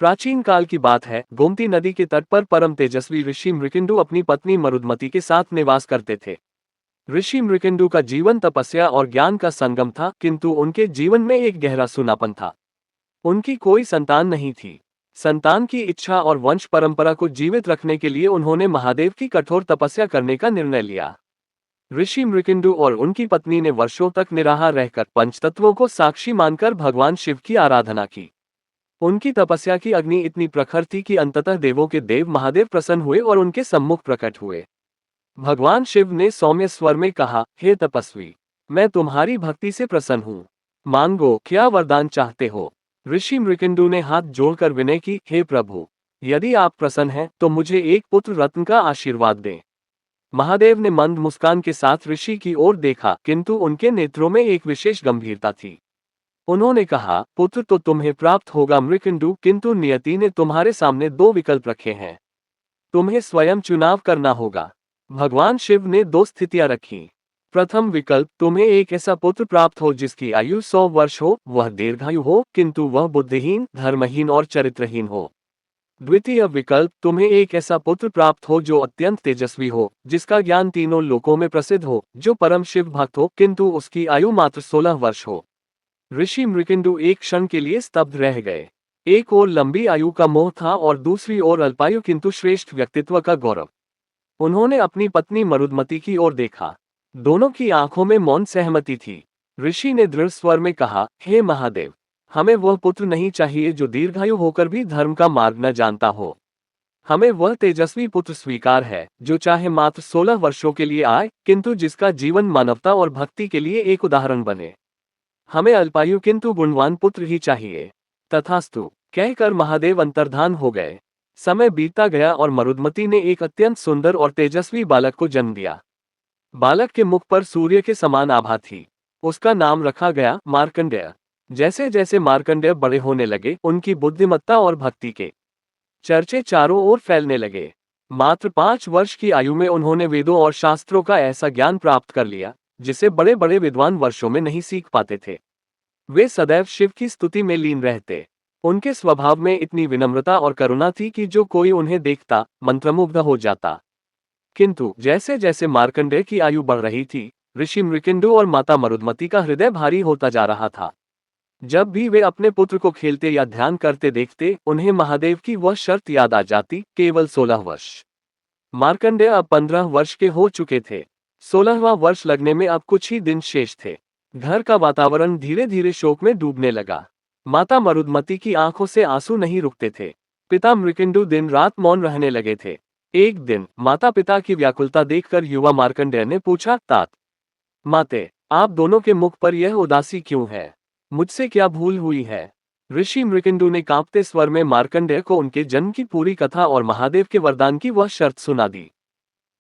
प्राचीन काल की बात है, गोमती नदी के तट पर परम तेजस्वी ऋषि मृकिंडु अपनी पत्नी मरुदमती के साथ निवास करते थे। ऋषि मृकिंडु का जीवन तपस्या और ज्ञान का संगम था, किंतु उनके जीवन में एक गहरा सूनापन था। उनकी कोई संतान नहीं थी। संतान की इच्छा और वंश परंपरा को जीवित रखने के लिए उन्होंने महादेव की कठोर तपस्या करने का निर्णय लिया। ऋषि मृकिंडु और उनकी पत्नी ने वर्षों तक निराहार रहकर पंचतत्वों को साक्षी मानकर भगवान शिव की आराधना की। उनकी तपस्या की अग्नि इतनी प्रखर थी कि अंततः देवों के देव महादेव प्रसन्न हुए और उनके सम्मुख प्रकट हुए। भगवान शिव ने सौम्य स्वर में कहा, हे तपस्वी, मैं तुम्हारी भक्ति से प्रसन्न हूँ। मांगो, क्या वरदान चाहते हो। ऋषि मृकिंडु ने हाथ जोड़कर विनय की, हे प्रभु, यदि आप प्रसन्न हैं तो मुझे एक पुत्र रत्न का आशीर्वाद दें। महादेव ने मंद मुस्कान के साथ ऋषि की ओर देखा, किंतु उनके नेत्रों में एक विशेष गंभीरता थी। उन्होंने कहा, पुत्र तो तुम्हें प्राप्त होगा मृकिंडु, किंतु नियति ने तुम्हारे सामने दो विकल्प रखे हैं। तुम्हें स्वयं चुनाव करना होगा। भगवान शिव ने दो स्थितियां रखी। प्रथम विकल्प, तुम्हें एक ऐसा पुत्र प्राप्त हो जिसकी आयु 100 वर्ष हो, वह दीर्घायु हो, किंतु वह बुद्धिहीन, धर्महीन और चरित्रहीन हो। द्वितीय विकल्प, तुम्हें एक ऐसा पुत्र प्राप्त हो जो अत्यंत तेजस्वी हो, जिसका ज्ञान तीनों लोकों में प्रसिद्ध हो, जो परम शिव भक्त हो, किंतु उसकी आयु मात्र 16 वर्ष हो। ऋषि मृकिंडु एक क्षण के लिए स्तब्ध रह गए। एक ओर लंबी आयु का मोह था और दूसरी ओर अल्पायु किंतु श्रेष्ठ व्यक्तित्व का गौरव। उन्होंने अपनी पत्नी मरुदमती की ओर देखा। दोनों की आंखों में मौन सहमति थी। ऋषि ने दृढ़ स्वर में कहा, हे महादेव, हमें वह पुत्र नहीं चाहिए जो दीर्घायु होकर भी धर्म का मार्ग न जानता हो। हमें वह तेजस्वी पुत्र स्वीकार है, जो चाहे मात्र 16 वर्षों के लिए आए, किंतु जिसका जीवन मानवता और भक्ति के लिए एक उदाहरण बने। हमें अल्पायु किंतु गुणवान पुत्र ही चाहिए। तथास्तु कहकर महादेव अंतर्धान हो गए। समय बीतता गया और मरुदमती ने एक अत्यंत सुंदर और तेजस्वी बालक को जन्म दिया। बालक के मुख पर सूर्य के समान आभा थी। उसका नाम रखा गया मार्कंडेय। जैसे जैसे मार्कंडेय बड़े होने लगे, उनकी बुद्धिमत्ता और भक्ति के चर्चे चारों ओर फैलने लगे। मात्र 5 वर्ष की आयु में उन्होंने वेदों और शास्त्रों का ऐसा ज्ञान प्राप्त कर लिया, जिसे बड़े बड़े विद्वान वर्षों में नहीं सीख पाते थे। वे सदैव शिव की स्तुति में लीन रहते। उनके स्वभाव में इतनी विनम्रता और करुणा थी कि जो कोई उन्हें देखता, मंत्रमुग्ध हो जाता। किंतु जैसे जैसे मार्कंडेय की आयु बढ़ रही थी, ऋषि मृकिंडु और माता मरुदमती का हृदय भारी होता जा रहा था। जब भी वे अपने पुत्र को खेलते या ध्यान करते देखते, उन्हें महादेव की वह शर्त याद आ जाती, केवल 16 वर्ष। मार्कंडेय अब 15 वर्ष के हो चुके थे। 16वां वर्ष लगने में अब कुछ ही दिन शेष थे। घर का वातावरण धीरे धीरे शोक में डूबने लगा। माता मरुदमती की आंखों से आंसू नहीं रुकते थे। पिता मृकिंडु दिन रात मौन रहने लगे थे। एक दिन माता पिता की व्याकुलता देखकर युवा मार्कंडेय ने पूछा, तात माते, आप दोनों के मुख पर यह उदासी क्यों है? मुझसे क्या भूल हुई है? ऋषि मृकिंडु ने कांपते स्वर में मार्कंडेय को उनके जन्म की पूरी कथा और महादेव के वरदान की वह शर्त सुना दी।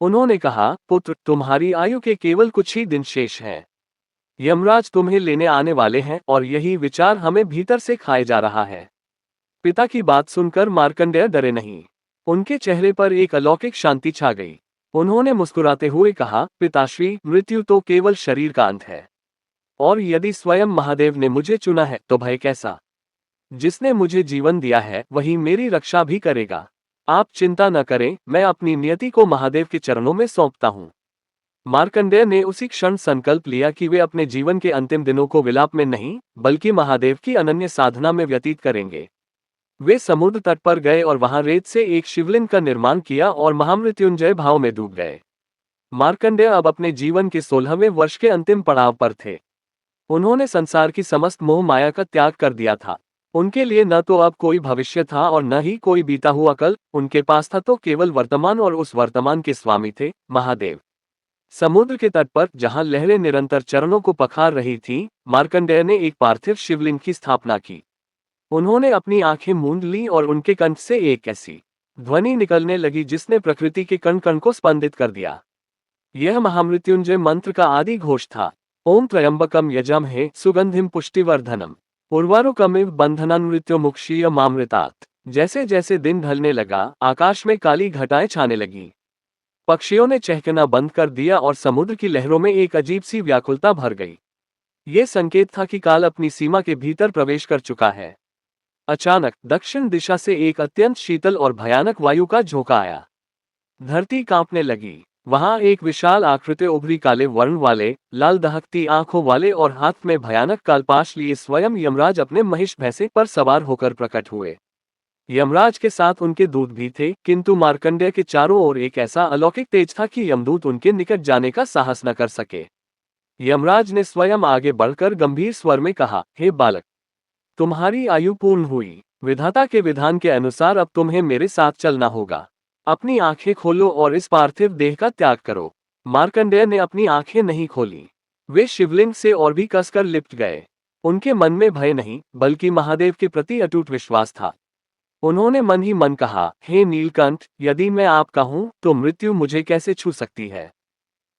उन्होंने कहा, पुत्र, तुम्हारी आयु के केवल कुछ ही दिन शेष हैं। यमराज तुम्हें लेने आने वाले हैं और यही विचार हमें भीतर से खाए जा रहा है। पिता की बात सुनकर मार्कंडेय डरे नहीं। उनके चेहरे पर एक अलौकिक शांति छा गई। उन्होंने मुस्कुराते हुए कहा, पिताश्री, मृत्यु तो केवल शरीर का अंत है। और यदि स्वयं महादेव ने मुझे चुना है तो भय कैसा? जिसने मुझे जीवन दिया है वही मेरी रक्षा भी करेगा। आप चिंता न करें, मैं अपनी नियति को महादेव के चरणों में सौंपता हूँ। मार्कंडेय ने उसी क्षण संकल्प लिया कि वे अपने जीवन के अंतिम दिनों को विलाप में नहीं, बल्कि महादेव की अनन्य साधना में व्यतीत करेंगे। वे समुद्र तट पर गए और वहां रेत से एक शिवलिंग का निर्माण किया और महामृत्युंजय भाव में डूब गए। मार्कंडेय अब अपने जीवन के 16वें वर्ष के अंतिम पड़ाव पर थे। उन्होंने संसार की समस्त मोह माया का त्याग कर दिया था। उनके लिए न तो अब कोई भविष्य था और न ही कोई बीता हुआ कल। उनके पास था तो केवल वर्तमान, और उस वर्तमान के स्वामी थे महादेव। समुद्र के तट पर, जहां लहरें निरंतर चरणों को पखार रही थीं, मार्कंडेय ने एक पार्थिव शिवलिंग की स्थापना की। उन्होंने अपनी आंखें मूंद लीं और उनके कंठ से एक ऐसी ध्वनि निकलने लगी जिसने प्रकृति के कण कण को स्पंदित कर दिया। यह महामृत्युंजय मंत्र का आदि घोष था। ओम त्र्यंबकम यजामहे सुगंधिम पुष्टिवर्धनम उर्वारुकमिव बंधनान्मृत्युमुक्षीय मामृतात्। जैसे जैसे दिन ढलने लगा, आकाश में काली घटाएं छाने लगीं। पक्षियों ने चहकना बंद कर दिया और समुद्र की लहरों में एक अजीब सी व्याकुलता भर गई। ये संकेत था कि काल अपनी सीमा के भीतर प्रवेश कर चुका है। अचानक दक्षिण दिशा से एक अत्यंत शीतल और भयानक वायु का झोंका आया। धरती कांपने लगी। वहां एक विशाल आकृति उभरी, काले वर्ण वाले, लाल दहकती आंखों वाले और हाथ में भयानक कालपाश लिए स्वयं यमराज अपने महिष भैंसे पर सवार होकर प्रकट हुए। यमराज के साथ उनके दूत भी थे, किंतु मार्कंडेय के चारों ओर एक ऐसा अलौकिक तेज था कि यमदूत उनके निकट जाने का साहस न कर सके। यमराज ने स्वयं आगे बढ़कर गंभीर स्वर में कहा, हे बालक, तुम्हारी आयु पूर्ण हुई। विधाता के विधान के अनुसार अब तुम्हें मेरे साथ चलना होगा। अपनी आंखें खोलो और इस पार्थिव देह का त्याग करो। मार्कंडेय ने अपनी आंखें नहीं खोली। वे शिवलिंग से और भी कसकर लिपट गए। उनके मन में भय नहीं, बल्कि महादेव के प्रति अटूट विश्वास था। उन्होंने मन ही मन कहा, हे नीलकंठ, यदि मैं आपका हूं तो मृत्यु मुझे कैसे छू सकती है।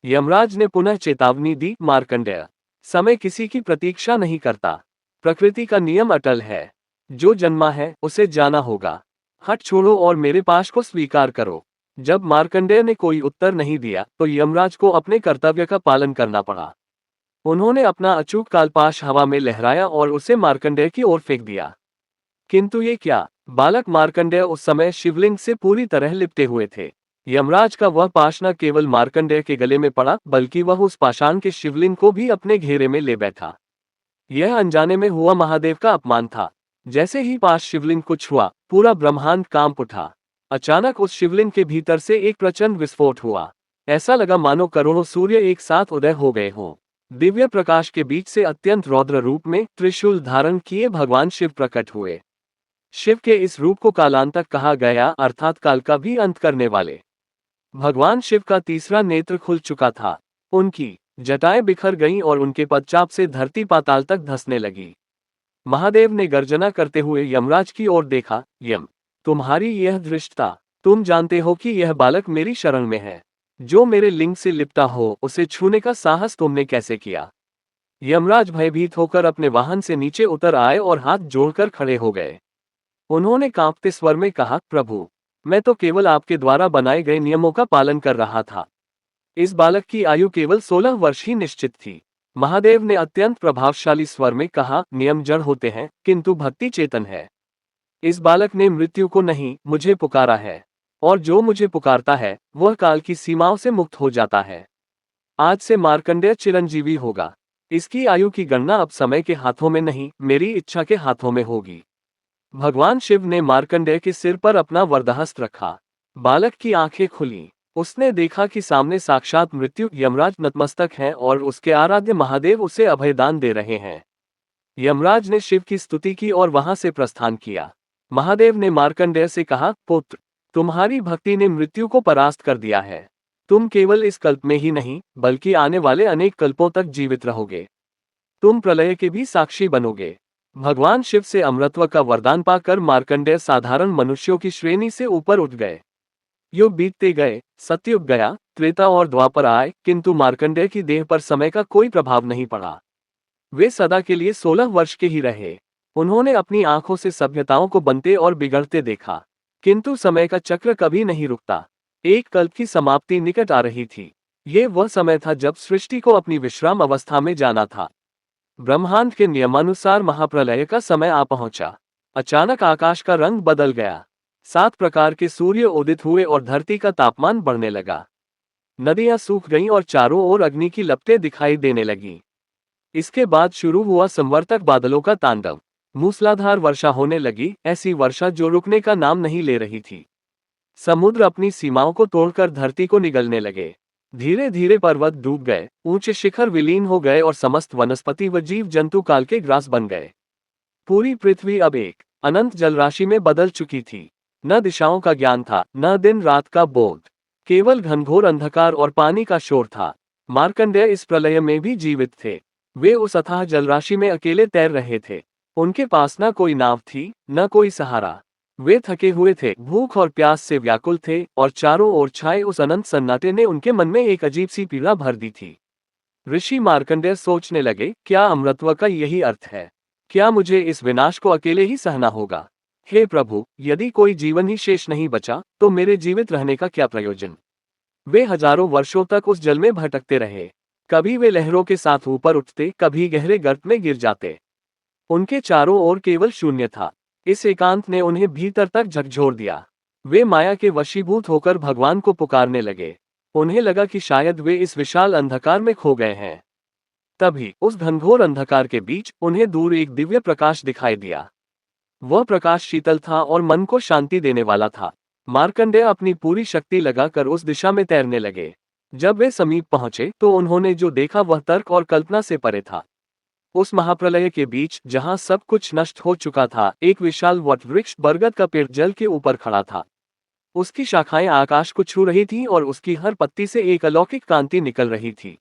यमराज ने पुनः चेतावनी दी, मार्कंडेय, समय किसी की प्रतीक्षा नहीं करता। प्रकृति का नियम अटल है। जो जन्मा है उसे जाना होगा। हट छोड़ो और मेरे पाश को स्वीकार करो। जब मार्कंडेय ने कोई उत्तर नहीं दिया तो यमराज को अपने कर्तव्य का पालन करना पड़ा। उन्होंने अपना अचूक कालपाश हवा में लहराया और उसे मार्कंडेय की ओर फेंक दिया। किंतु ये क्या! बालक मार्कंडेय उस समय शिवलिंग से पूरी तरह लिपटे हुए थे। यमराज का वह पाश न केवल मार्कंडेय के गले में पड़ा, बल्कि वह उस पाषाण के शिवलिंग को भी अपने घेरे में ले बैठा। यह अनजाने में हुआ महादेव का अपमान था। जैसे ही पाश शिवलिंग को छुआ, पूरा ब्रह्मांड कांप उठा। अचानक उस शिवलिंग के भीतर से एक प्रचंड विस्फोट हुआ। ऐसा लगा मानो करोड़ों सूर्य एक साथ उदय हो गए हों। दिव्य प्रकाश के बीच से अत्यंत रौद्र रूप में त्रिशूल धारण किए भगवान शिव प्रकट हुए। शिव के इस रूप को कालांतक कहा गया, अर्थात काल का भी अंत करने वाले। भगवान शिव का तीसरा नेत्र खुल चुका था। उनकी जटाएं बिखर गईं और उनके पदचाप से धरती पाताल तक धंसने लगी। महादेव ने गर्जना करते हुए यमराज की ओर देखा, यम, तुम्हारी यह धृष्टता! तुम जानते हो कि यह बालक मेरी शरण में है। जो मेरे लिंग से लिपटा हो उसे छूने का साहस तुमने कैसे किया। यमराज भयभीत होकर अपने वाहन से नीचे उतर आए और हाथ जोड़कर खड़े हो गए। उन्होंने कांपते स्वर में कहा, प्रभु, मैं तो केवल आपके द्वारा बनाए गए नियमों का पालन कर रहा था। इस बालक की आयु केवल 16 वर्ष ही निश्चित थी। महादेव ने अत्यंत प्रभावशाली स्वर में कहा, नियम जड़ होते हैं, किंतु भक्ति चेतन है। इस बालक ने मृत्यु को नहीं, मुझे पुकारा है। और जो मुझे पुकारता है वह काल की सीमाओं से मुक्त हो जाता है। आज से मार्कंडेय चिरंजीवी होगा। इसकी आयु की गणना अब समय के हाथों में नहीं, मेरी इच्छा के हाथों में होगी। भगवान शिव ने मार्कंडेय के सिर पर अपना वरदहस्त रखा। बालक की आंखें खुली। उसने देखा कि सामने साक्षात मृत्यु यमराज नतमस्तक हैं और उसके आराध्य महादेव उसे अभयदान दे रहे हैं। यमराज ने शिव की स्तुति की और वहां से प्रस्थान किया। महादेव ने मार्कंडेय से कहा, पुत्र, तुम्हारी भक्ति ने मृत्यु को परास्त कर दिया है। तुम केवल इस कल्प में ही नहीं, बल्कि आने वाले अनेक कल्पों तक जीवित रहोगे। तुम प्रलय के भी साक्षी बनोगे। भगवान शिव से अमरत्व का वरदान पाकर मार्कंडेय साधारण मनुष्यों की श्रेणी से ऊपर उठ गए। युग बीतते गए, सतयुग गया, त्रेता और द्वापर आए, किंतु मार्कंडेय की देह पर समय का कोई प्रभाव नहीं पड़ा। वे सदा के लिए 16 वर्ष के ही रहे। उन्होंने अपनी आंखों से सभ्यताओं को बनते और बिगड़ते देखा, किंतु समय का चक्र कभी नहीं रुकता। एक कल्प की समाप्ति निकट आ रही थी। ये वह समय था जब सृष्टि को अपनी विश्राम अवस्था में जाना था। ब्रह्मांड के नियमानुसार महाप्रलय का समय आ पहुंचा। अचानक आकाश का रंग बदल गया। 7 प्रकार के सूर्य उदित हुए और धरती का तापमान बढ़ने लगा। नदियां सूख गईं और चारों ओर अग्नि की लपटें दिखाई देने लगीं। इसके बाद शुरू हुआ संवर्तक बादलों का तांडव। मूसलाधार वर्षा होने लगी, ऐसी वर्षा जो रुकने का नाम नहीं ले रही थी। समुद्र अपनी सीमाओं को तोड़कर धरती को निगलने लगे। धीरे धीरे पर्वत डूब गए, ऊंचे शिखर विलीन हो गए और समस्त वनस्पति व जीव जंतु काल के ग्रास बन गए। पूरी पृथ्वी अब एक अनंत जलराशि में बदल चुकी थी। न दिशाओं का ज्ञान था, न दिन रात का बोध। केवल घनघोर अंधकार और पानी का शोर था। मार्कंडेय इस प्रलय में भी जीवित थे। वे उस अथाह जलराशि में अकेले तैर रहे थे। उनके पास न कोई नाव थी, न कोई सहारा। वे थके हुए थे, भूख और प्यास से व्याकुल थे, और चारों ओर छाए उस अनंत सन्नाटे ने उनके मन में एक अजीब सी पीड़ा भर दी थी। ऋषि मार्कंडेय सोचने लगे, क्या अमरत्व का यही अर्थ है? क्या मुझे इस विनाश को अकेले ही सहना होगा? हे प्रभु, यदि कोई जीवन ही शेष नहीं बचा तो मेरे जीवित रहने का क्या प्रयोजन? वे हजारों वर्षों तक उस जल में भटकते रहे। कभी वे लहरों के साथ ऊपर उठते, कभी गहरे गर्त में गिर जाते। उनके चारों ओर केवल शून्य था। इस एकांत ने उन्हें भीतर तक झकझोर दिया। वे माया के वशीभूत होकर भगवान को पुकारने लगे। उन्हें लगा कि शायद वे इस विशाल अंधकार में खो गए हैं। तभी उस घनघोर अंधकार के बीच उन्हें दूर एक दिव्य प्रकाश दिखाई दिया। वह प्रकाश शीतल था और मन को शांति देने वाला था। मार्कंडेय अपनी पूरी शक्ति लगाकर उस दिशा में तैरने लगे। जब वे समीप पहुंचे तो उन्होंने जो देखा वह तर्क और कल्पना से परे था। उस महाप्रलय के बीच जहां सब कुछ नष्ट हो चुका था, एक विशाल वटवृक्ष बरगद का पेड़ जल के ऊपर खड़ा था। उसकी शाखाएं आकाश को छू रही थीं और उसकी हर पत्ती से एक अलौकिक कांति निकल रही थी।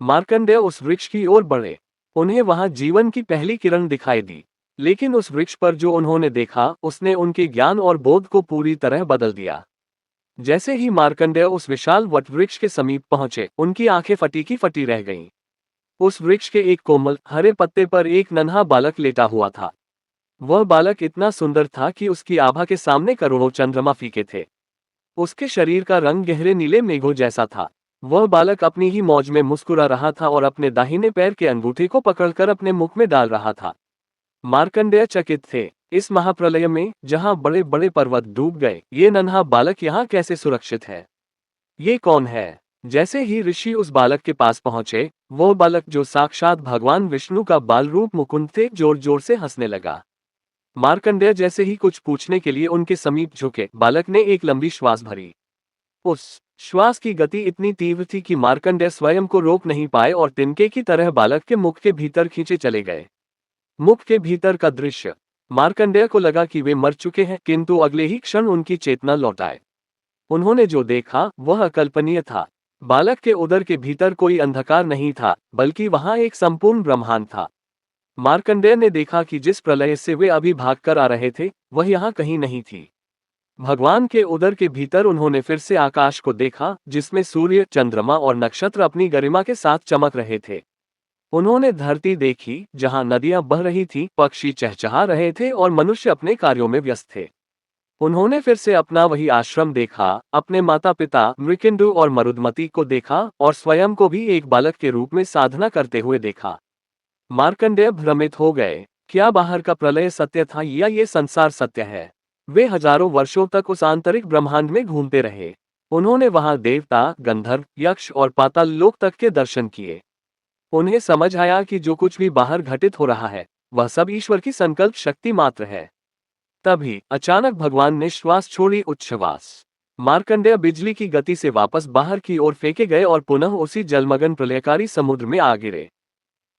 मार्कंडेय उस वृक्ष की ओर बढ़े। उन्हें वहां जीवन की पहली किरण दिखाई दी। लेकिन उस वृक्ष पर जो उन्होंने देखा उसने उनके ज्ञान और बोध को पूरी तरह बदल दिया। जैसे ही मार्कंडेय उस विशाल वटवृक्ष के समीप पहुंचे, उनकी आंखें फटी की फटी रह गईं। उस वृक्ष के एक कोमल हरे पत्ते पर एक नन्हा बालक लेटा हुआ था। वह बालक इतना सुंदर था कि उसकी आभा के सामने करोड़ों चंद्रमा फीके थे। उसके शरीर का रंग गहरे नीले मेघों जैसा था। वह बालक अपनी ही मौज में मुस्कुरा रहा था और अपने दाहिने पैर के अंगूठे को पकड़कर अपने मुख में डाल रहा था। मार्कंडेय चकित थे। इस महाप्रलय में जहां बड़े बड़े पर्वत डूब गए, ये नन्हा बालक यहाँ कैसे सुरक्षित है? ये कौन है? जैसे ही ऋषि उस बालक के पास पहुंचे, वो बालक जो साक्षात भगवान विष्णु का बाल रूप मुकुंद थे, जोर जोर से हंसने लगा। मार्कंडेय जैसे ही कुछ पूछने के लिए उनके समीप झुके, बालक ने एक लंबी श्वास भरी। उस श्वास की गति इतनी तीव्र थी कि मार्कंडेय स्वयं को रोक नहीं पाए और तिनके की तरह बालक के मुख के भीतर खींचे चले गए। मुख के भीतर का दृश्य, मार्कंडेय को लगा कि वे मर चुके हैं, किंतु अगले ही क्षण उनकी चेतना लौट आए। उन्होंने जो देखा वह अकल्पनीय था। बालक के उदर के भीतर कोई अंधकार नहीं था, बल्कि वहां एक संपूर्ण ब्रह्मांड था। मार्कंडेय ने देखा कि जिस प्रलय से वे अभी भागकर आ रहे थे, वह यहाँ कहीं नहीं थी। भगवान के उदर के भीतर उन्होंने फिर से आकाश को देखा, जिसमें सूर्य, चंद्रमा और नक्षत्र अपनी गरिमा के साथ चमक रहे थे। उन्होंने धरती देखी, जहां नदियां बह रही थीं, पक्षी चहचहा रहे थे और मनुष्य अपने कार्यों में व्यस्त थे। उन्होंने फिर से अपना वही आश्रम देखा, अपने माता पिता मृकिंडु और मरुदमती को देखा और स्वयं को भी एक बालक के रूप में साधना करते हुए देखा। मार्कंडेय भ्रमित हो गए। क्या बाहर का प्रलय सत्य था या ये संसार सत्य है? वे हजारों वर्षों तक उस आंतरिक ब्रह्मांड में घूमते रहे। उन्होंने वहां देवता, गंधर्व, यक्ष और पाताल लोक तक के दर्शन किए। उन्हें समझ आया कि जो कुछ भी बाहर घटित हो रहा है, वह सब ईश्वर की संकल्प शक्ति मात्र है। तभी अचानक भगवान ने श्वास छोड़ी, उच्छ्वास। मार्कंडेय बिजली की गति से वापस बाहर की ओर फेंके गए और पुनः उसी जलमग्न प्रलयकारी समुद्र में आ गिरे।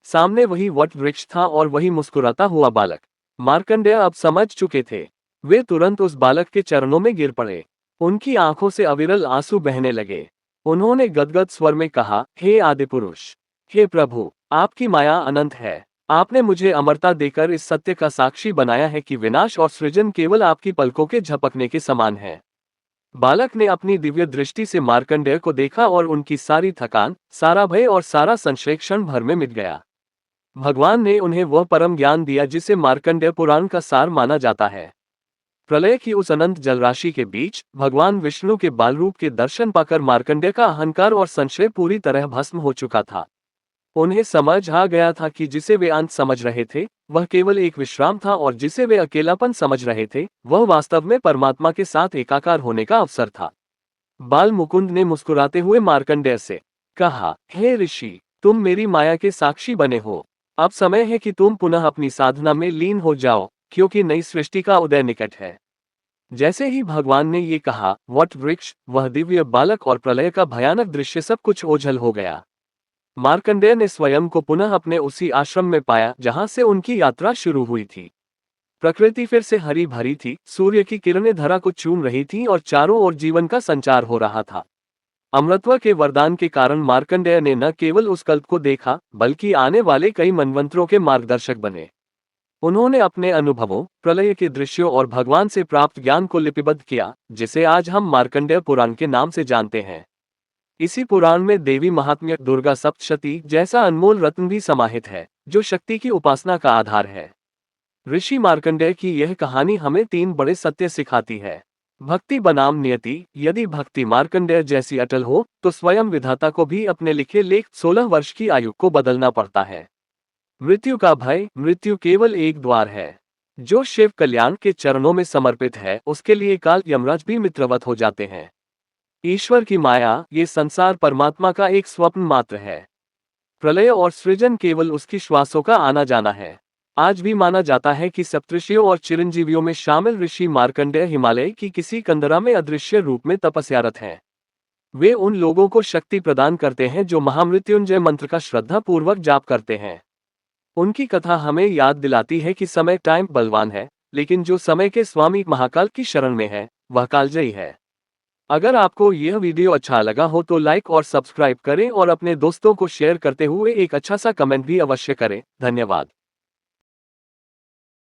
सामने वही वट वृक्ष था और वही मुस्कुराता हुआ बालक। मार्कंडेय अब समझ चुके थे। वे तुरंत उस बालक के चरणों में गिर पड़े। उनकी आंखों से अविरल आंसू बहने लगे। उन्होंने गदगद स्वर में कहा, हे आदिपुरुष, हे प्रभु, आपकी माया अनंत है। आपने मुझे अमरता देकर इस सत्य का साक्षी बनाया है कि विनाश और सृजन केवल आपकी पलकों के झपकने के समान है। बालक ने अपनी दिव्य दृष्टि से मार्कंडेय को देखा और उनकी सारी थकान, सारा भय और सारा संशय क्षण भर में मिट गया। भगवान ने उन्हें वह परम ज्ञान दिया जिसे मार्कंडेय पुराण का सार माना जाता है। प्रलय की उस अनंत जलराशि के बीच भगवान विष्णु के बाल रूप के दर्शन पाकर मार्कंडेय का अहंकार और संशय पूरी तरह भस्म हो चुका था। उन्हें समझ आ गया था कि जिसे वे अंत समझ रहे थे, वह केवल एक विश्राम था और जिसे वे अकेलापन समझ रहे थे, वह वास्तव में परमात्मा के साथ एकाकार होने का अवसर था। बाल मुकुंद ने मुस्कुराते हुए मार्कंडेय से कहा, हे ऋषि, तुम मेरी माया के साक्षी बने हो। अब समय है कि तुम पुनः अपनी साधना में लीन हो जाओ, क्योंकि नई सृष्टि का उदय निकट है। जैसे ही भगवान ने ये कहा, वट वृक्ष, वह दिव्य बालक और प्रलय का भयानक दृश्य सब कुछ ओझल हो गया। मार्कंडेय ने स्वयं को पुनः अपने उसी आश्रम में पाया जहां से उनकी यात्रा शुरू हुई थी। प्रकृति फिर से हरी भरी थी, सूर्य की किरणें धरा को चूम रही थीं और चारों ओर जीवन का संचार हो रहा था। अमृतत्व के वरदान के कारण मार्कंडेय ने न केवल उस कल्प को देखा, बल्कि आने वाले कई मनवंतरों के मार्गदर्शक बने। उन्होंने अपने अनुभवों, प्रलय के दृश्यों और भगवान से प्राप्त ज्ञान को लिपिबद्ध किया, जिसे आज हम मार्कंडेय पुराण के नाम से जानते हैं। इसी पुराण में देवी महात्म्य, दुर्गा सप्तशती जैसा अनमोल रत्न भी समाहित है, जो शक्ति की उपासना का आधार है। ऋषि मार्कंडेय की यह कहानी हमें 3 बड़े सत्य सिखाती है। भक्ति बनाम नियति। यदि भक्ति मार्कंडेय जैसी अटल हो, तो स्वयं विधाता को भी अपने लिखे लेख 16 वर्ष की आयु को बदलना पड़ता है। मृत्यु का भय। मृत्यु केवल एक द्वार है। जो शिव कल्याण के चरणों में समर्पित है, उसके लिए काल यमराज भी मित्रवत हो जाते हैं। ईश्वर की माया, ये संसार परमात्मा का एक स्वप्न मात्र है। प्रलय और सृजन केवल उसकी श्वासों का आना जाना है। आज भी माना जाता है कि सप्तऋषियों और चिरंजीवियों में शामिल ऋषि मार्कंडेय हिमालय की किसी कंदरा में अदृश्य रूप में तपस्यारत हैं। वे उन लोगों को शक्ति प्रदान करते हैं जो महामृत्युंजय मंत्र का श्रद्धा पूर्वक जाप करते हैं। उनकी कथा हमें याद दिलाती है कि समय टाइम बलवान है, लेकिन जो समय के स्वामी महाकाल की शरण में है, वह कालजयी है। अगर आपको यह वीडियो अच्छा लगा हो तो लाइक और सब्सक्राइब करें और अपने दोस्तों को शेयर करते हुए एक अच्छा सा कमेंट भी अवश्य करें। धन्यवाद।